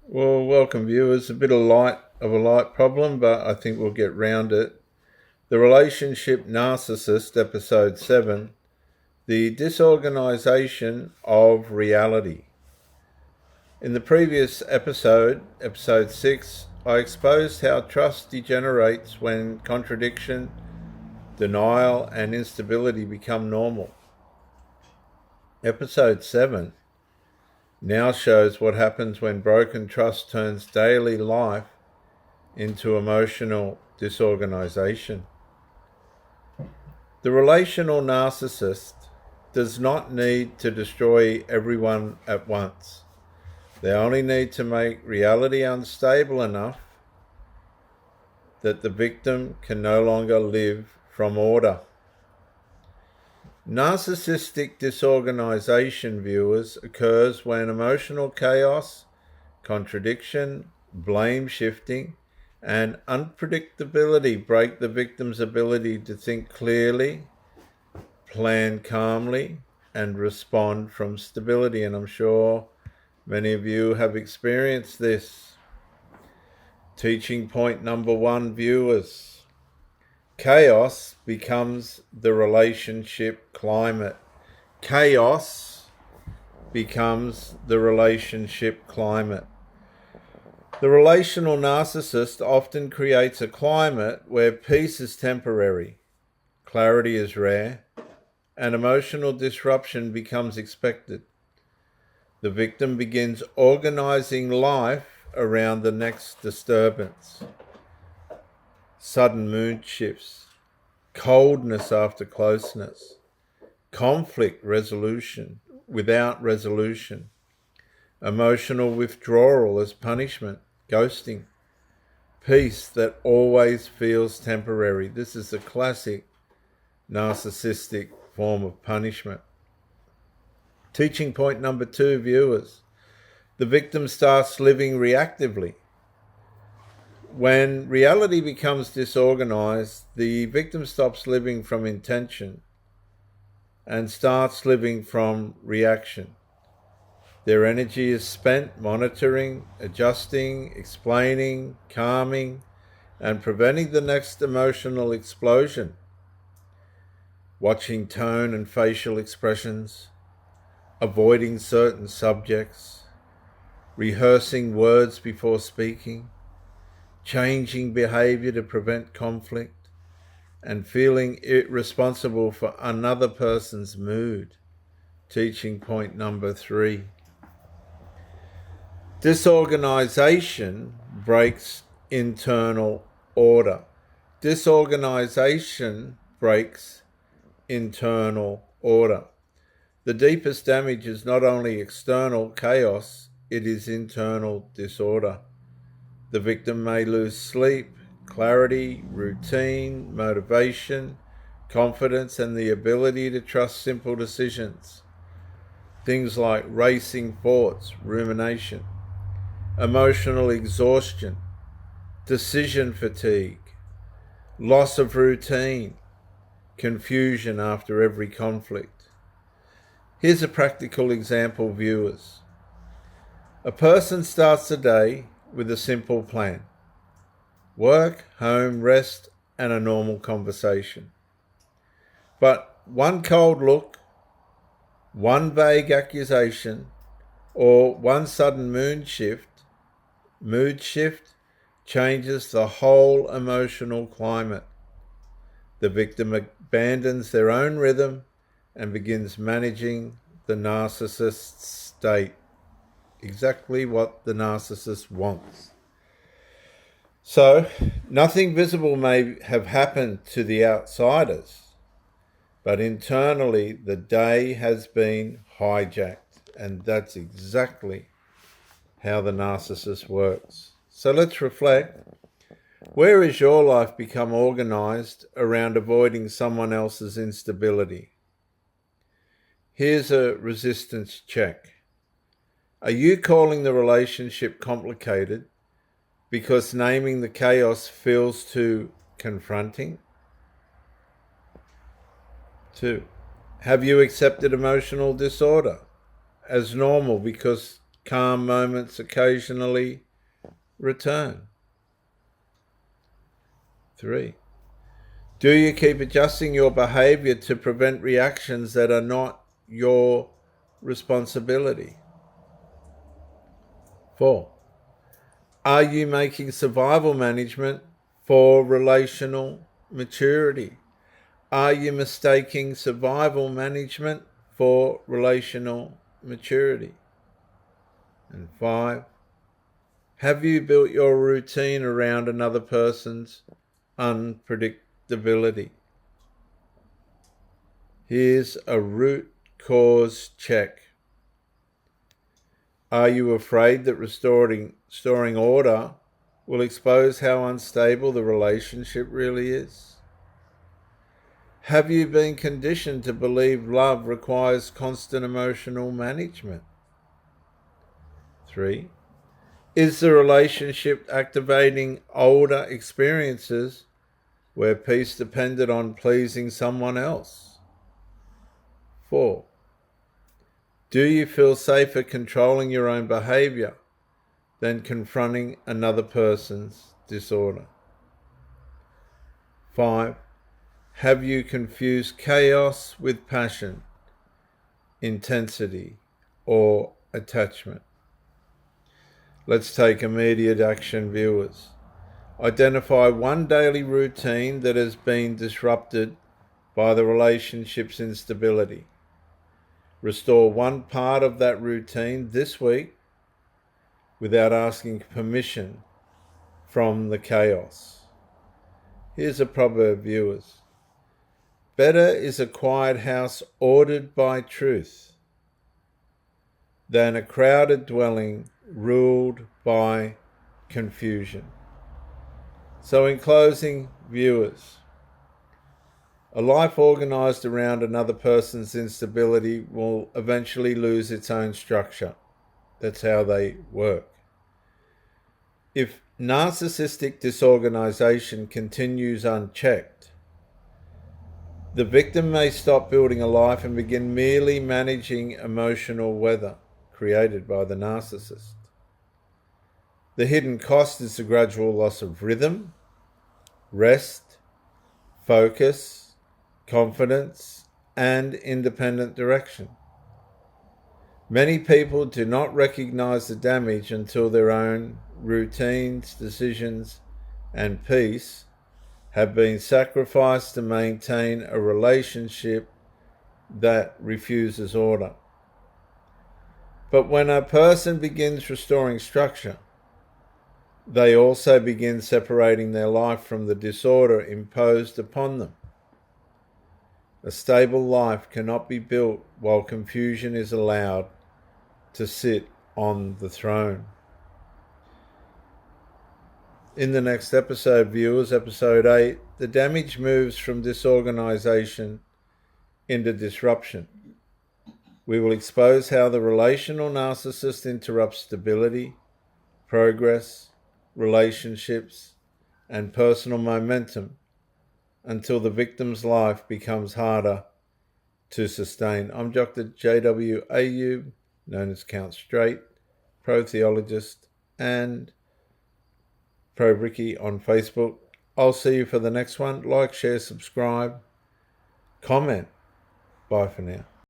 Well, welcome viewers. A bit of a light problem, but I think we'll get round it. The Relationship Narcissist, episode 7, the disorganisation of reality. In the previous episode 6, I exposed how trust degenerates when contradiction, denial, and instability become normal. Episode 7 now shows what happens when broken trust turns daily life into emotional disorganisation. The relational narcissist does not need to destroy everyone at once. They only need to make reality unstable enough that the victim can no longer live from order. Narcissistic disorganisation, viewers, occurs when emotional chaos, contradiction, blame shifting, and unpredictability break the victim's ability to think clearly, plan calmly, and respond from stability. And I'm sure many of you have experienced this. Teaching point number 1, viewers. Chaos becomes the relationship climate. Chaos becomes the relationship climate. The relational narcissist often creates a climate where peace is temporary, clarity is rare, and emotional disruption becomes expected. The victim begins organising life around the next disturbance. Sudden mood shifts, coldness after closeness, conflict resolution without resolution, emotional withdrawal as punishment, ghosting, peace that always feels temporary. This is a classic narcissistic form of punishment. Teaching point number 2, viewers. The victim starts living reactively. When reality becomes disorganized, the victim stops living from intention and starts living from reaction. Their energy is spent monitoring, adjusting, explaining, calming, and preventing the next emotional explosion. Watching tone and facial expressions, avoiding certain subjects, rehearsing words before speaking, changing behavior to prevent conflict, and feeling responsible for another person's mood. Teaching point number 3. Disorganisation breaks internal order. Disorganisation breaks internal order. The deepest damage is not only external chaos, it is internal disorder. The victim may lose sleep, clarity, routine, motivation, confidence, and the ability to trust simple decisions. Things like racing thoughts, rumination, emotional exhaustion, decision fatigue, loss of routine, confusion after every conflict. Here's a practical example, viewers. A person starts the day with a simple plan: work, home, rest, and a normal conversation. But one cold look, one vague accusation, or one sudden mood shift changes the whole emotional climate. The victim abandons their own rhythm and begins managing the narcissist's state. Exactly what the narcissist wants. So, nothing visible may have happened to the outsiders, but internally the day has been hijacked, and that's exactly how the narcissist works. So let's reflect. Where has your life become organised around avoiding someone else's instability? Here's a resistance check. Are you calling the relationship complicated because naming the chaos feels too confronting? 2. Have you accepted emotional disorder as normal because calm moments occasionally return? 3. Do you keep adjusting your behavior to prevent reactions that are not your responsibility? 4. Are you making survival management for relational maturity? Are you mistaking survival management for relational maturity? And 5. Have you built your routine around another person's unpredictability? Here's a root cause check. Are you afraid that restoring order will expose how unstable the relationship really is? Have you been conditioned to believe love requires constant emotional management? 3. Is the relationship activating older experiences where peace depended on pleasing someone else? 4. Do you feel safer controlling your own behavior than confronting another person's disorder? 5. Have you confused chaos with passion, intensity, or attachment? Let's take immediate action, viewers. Identify one daily routine that has been disrupted by the relationship's instability. Restore one part of that routine this week without asking permission from the chaos. Here's a proverb, viewers. Better is a quiet house ordered by truth than a crowded dwelling ruled by confusion. So in closing, viewers, a life organised around another person's instability will eventually lose its own structure. That's how they work. If narcissistic disorganisation continues unchecked, the victim may stop building a life and begin merely managing emotional weather created by the narcissist. The hidden cost is the gradual loss of rhythm, rest, focus, confidence, and independent direction. Many people do not recognize the damage until their own routines, decisions, and peace have been sacrificed to maintain a relationship that refuses order. But when a person begins restoring structure, they also begin separating their life from the disorder imposed upon them. A stable life cannot be built while confusion is allowed to sit on the throne. In the next episode, viewers, episode 8, the damage moves from disorganisation into disruption. We will expose how the relational narcissist interrupts stability, progress, relationships, and personal momentum until the victim's life becomes harder to sustain. I'm Dr. J.W. Ayub, known as Count Straight, pro-theologist, and pro-Bricky on Facebook. I'll see you for the next one. Like, share, subscribe, comment. Bye for now.